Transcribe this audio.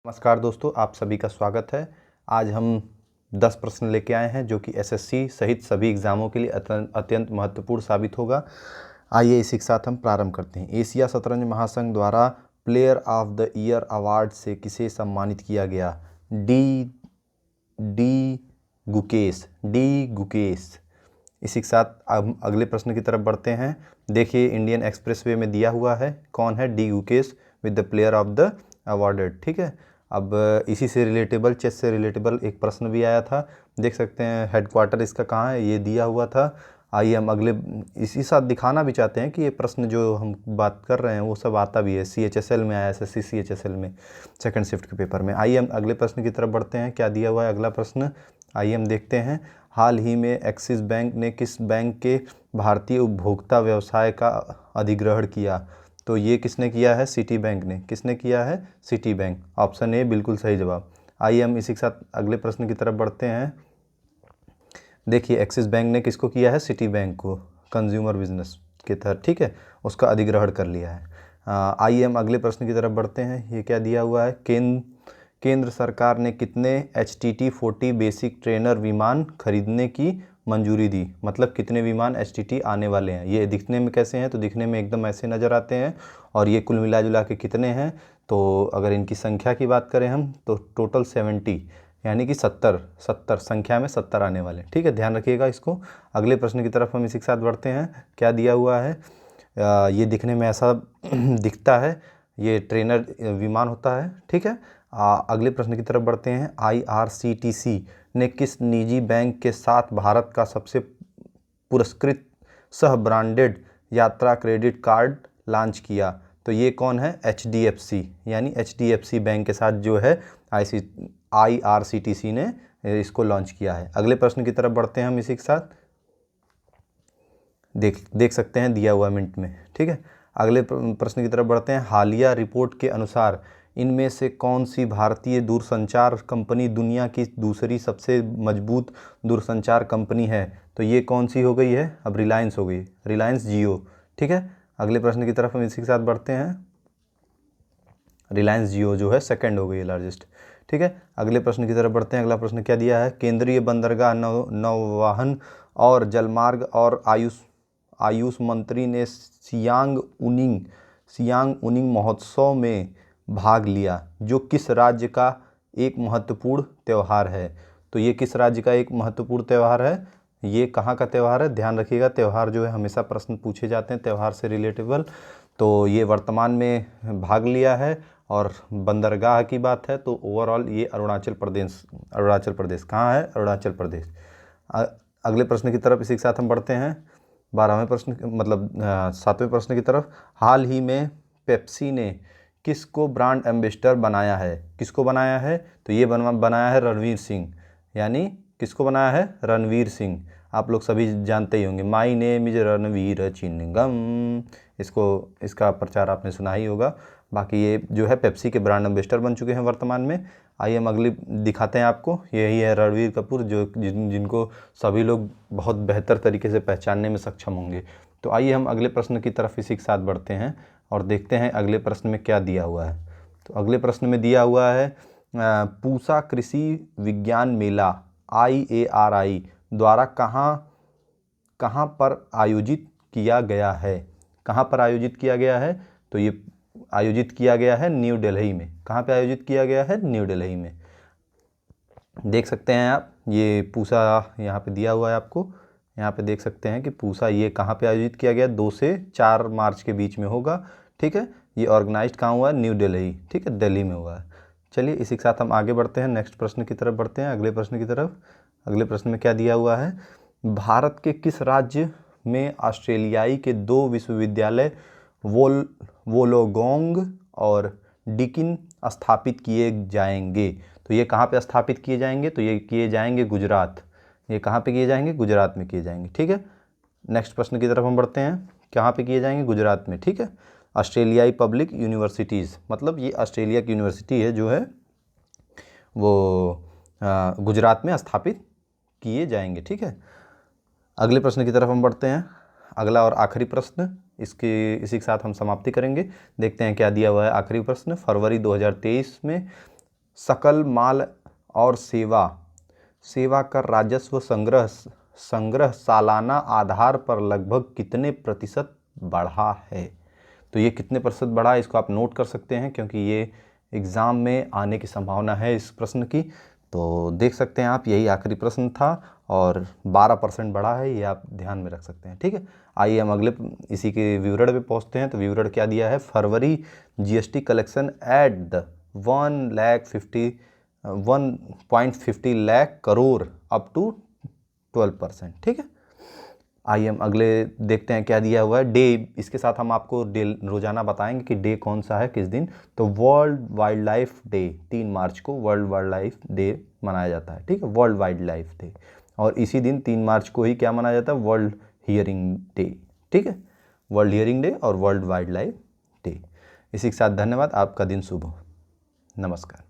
नमस्कार दोस्तों, आप सभी का स्वागत है। आज हम 10 प्रश्न लेके आए हैं जो कि एसएससी सहित सभी एग्ज़ामों के लिए अत्यंत महत्वपूर्ण साबित होगा। आइए इसी के साथ हम प्रारंभ करते हैं। एशिया शतरंज महासंघ द्वारा player of the year award से किसे सम्मानित किया गया? डी गुकेश। इसी के साथ अब अगले प्रश्न की तरफ बढ़ते हैं। देखिए, इंडियन एक्सप्रेसवे में दिया हुआ है कौन है D Gukesh with the player of the awarded. ठीक है, अब इसी से रिलेटेबल, चेस से रिलेटेबल एक प्रश्न भी आया था। देख सकते हैं हेडक्वार्टर इसका कहाँ है, ये दिया हुआ था। आइए हम अगले, इसी साथ दिखाना भी चाहते हैं कि ये प्रश्न जो हम बात कर रहे हैं वो सब आता भी है। CHSL में आया, एसएससी CHSL में सेकंड शिफ्ट के पेपर में। आइए हम अगले प्रश्न की तरफ बढ़ते हैं। क्या दिया हुआ है अगला प्रश्न, आइए हम देखते हैं। हाल ही में एक्सिस बैंक ने किस बैंक के भारतीय उपभोक्ता व्यवसाय का अधिग्रहण किया? तो ये किसने किया है? सिटी बैंक ने। किसने किया है? City bank. ऑप्शन ए बिल्कुल सही जवाब। आइए हम इसी के साथ अगले प्रश्न की तरफ बढ़ते हैं। देखिए, एक्सिस बैंक ने किसको किया है? सिटी बैंक को, कंज्यूमर बिजनेस के तहत, ठीक है, उसका अधिग्रहण कर लिया है। आइए हम अगले प्रश्न की तरफ बढ़ते हैं। ये क्या दिया हुआ है? केंद्र सरकार ने कितने HTT-40 बेसिक ट्रेनर विमान खरीदने की मंजूरी दी? मतलब कितने विमान HTT आने वाले हैं। ये दिखने में कैसे हैं? तो दिखने में एकदम ऐसे नज़र आते हैं। और ये कुल मिला जुला के कितने हैं? तो अगर इनकी संख्या की बात करें हम तो टोटल 70, यानी कि 70 संख्या में 70 आने वाले। ठीक है, ध्यान रखिएगा इसको। अगले प्रश्न की तरफ हम इसी के साथ बढ़ते हैं। क्या दिया हुआ है? ये दिखने में ऐसा दिखता है, ये ट्रेनर विमान होता है। ठीक है, अगले प्रश्न की तरफ बढ़ते हैं। IRCTC ने किस निजी बैंक के साथ भारत का सबसे पुरस्कृत सह ब्रांडेड यात्रा क्रेडिट कार्ड लॉन्च किया? तो ये कौन है? HDFC, यानी HDFC बैंक के साथ जो है IRCTC ने इसको लॉन्च किया है। अगले प्रश्न की तरफ बढ़ते हैं हम इसी के साथ। देख सकते हैं दिया हुआ मिनट में। ठीक है, अगले प्रश्न की तरफ बढ़ते हैं। हालिया रिपोर्ट के अनुसार इनमें से कौन सी भारतीय दूरसंचार कंपनी दुनिया की दूसरी सबसे मजबूत दूरसंचार कंपनी है? तो ये कौन सी हो गई है? अब रिलायंस हो गई, रिलायंस जियो। ठीक है, अगले प्रश्न की तरफ हम इसी के साथ बढ़ते हैं। रिलायंस जियो जो है सेकंड हो गई है लार्जेस्ट। ठीक है, अगले प्रश्न की तरफ बढ़ते हैं। अगला प्रश्न क्या दिया है? केंद्रीय बंदरगाह, नौवहन और जलमार्ग और आयुष मंत्री ने सियांग उनिंग महोत्सव में भाग लिया, जो किस राज्य का एक महत्वपूर्ण त्यौहार है? तो ये किस राज्य का एक महत्वपूर्ण त्यौहार है? ये कहाँ का त्यौहार है? ध्यान रखिएगा, त्यौहार जो है हमेशा प्रश्न पूछे जाते हैं त्यौहार से रिलेटेबल। तो ये वर्तमान में भाग लिया है। और बंदरगाह की बात है तो ओवरऑल ये अरुणाचल प्रदेश कहाँ है? अरुणाचल प्रदेश। अगले प्रश्न की तरफ इसी के साथ हम बढ़ते हैं। 12वें प्रश्न, मतलब 7वें प्रश्न की तरफ। हाल ही में पेप्सी ने किसको ब्रांड एम्बेसडर बनाया है? किसको बनाया है? तो ये बनाया है रणवीर सिंह। यानी किसको बनाया है? रणवीर सिंह। आप लोग सभी जानते ही होंगे, माई नेम इज रणवीर चिन्नगम। इसका प्रचार आपने सुना ही होगा। बाकी ये जो है पेप्सी के ब्रांड एम्बेसडर बन चुके हैं वर्तमान में। आइए हम अगली दिखाते हैं आपको। यही है रणवीर कपूर, जो जिनको सभी लोग बहुत बेहतर तरीके से पहचानने में सक्षम होंगे। तो आइए हम अगले प्रश्न की तरफ इसी के साथ बढ़ते हैं और देखते हैं अगले प्रश्न में क्या दिया हुआ है। तो अगले प्रश्न में दिया हुआ है पूसा कृषि विज्ञान मेला IARI द्वारा कहाँ पर आयोजित किया गया है? कहाँ पर आयोजित किया गया है? तो ये आयोजित किया गया है न्यू दिल्ली में। कहाँ पे आयोजित किया गया है? न्यू दिल्ली में। देख सकते हैं आप, ये पूसा यहाँ पे दिया हुआ है आपको। यहाँ पे देख सकते हैं कि पूसा ये कहाँ पे आयोजित किया गया? 2 से 4 मार्च के बीच में होगा। ठीक है, ये ऑर्गेनाइज्ड कहाँ हुआ है? न्यू दिल्ली। ठीक है, दिल्ली में हुआ है। चलिए इसी के साथ हम आगे बढ़ते हैं, नेक्स्ट प्रश्न की तरफ बढ़ते हैं, अगले प्रश्न की तरफ। अगले प्रश्न में क्या दिया हुआ है? भारत के किस राज्य में ऑस्ट्रेलियाई के 2 विश्वविद्यालय वोलोगोंग और डिकिन स्थापित किए जाएंगे? तो ये कहाँ पे स्थापित किए जाएंगे? तो ये किए जाएंगे गुजरात। ये कहाँ पे किए जाएंगे? गुजरात में किए जाएंगे। ठीक है, नेक्स्ट प्रश्न की तरफ हम बढ़ते हैं। कहाँ पे किए जाएंगे? गुजरात में। ठीक है, ऑस्ट्रेलियाई पब्लिक यूनिवर्सिटीज़, मतलब ये ऑस्ट्रेलिया की यूनिवर्सिटी है जो है वो गुजरात में स्थापित किए जाएंगे। ठीक है, अगले प्रश्न की तरफ हम बढ़ते हैं। अगला और आखिरी प्रश्न, इसी के साथ हम समाप्ति करेंगे। देखते हैं क्या दिया हुआ है आखिरी प्रश्न। फरवरी 2023 में सकल माल और सेवा कर राजस्व संग्रह सालाना आधार पर लगभग कितने प्रतिशत बढ़ा है। तो ये कितने प्रतिशत बढ़ा है इसको आप नोट कर सकते हैं, क्योंकि ये एग्ज़ाम में आने की संभावना है इस प्रश्न की। तो देख सकते हैं आप, यही आखिरी प्रश्न था और 12% बढ़ा है, ये आप ध्यान में रख सकते हैं। ठीक है, आइए हम अगले इसी के विवरण पे पहुंचते हैं। तो विवरण क्या दिया है, फरवरी GST collection at the 1.50 lakh crore up to 12%। ठीक है, आइए हम अगले देखते हैं क्या दिया हुआ है। डे, इसके साथ हम आपको डे रोजाना बताएंगे कि डे कौन सा है किस दिन। तो वर्ल्ड वाइल्ड लाइफ डे, 3 मार्च को वर्ल्ड वाइल्ड लाइफ डे मनाया जाता है। ठीक है, वर्ल्ड वाइल्ड लाइफ डे। और इसी दिन 3 मार्च को ही क्या मनाया जाता है, वर्ल्ड हियरिंग डे। ठीक है, वर्ल्ड हियरिंग डे और वर्ल्ड वाइल्ड लाइफ डे। इसी के साथ धन्यवाद, आपका दिन शुभ हो। नमस्कार।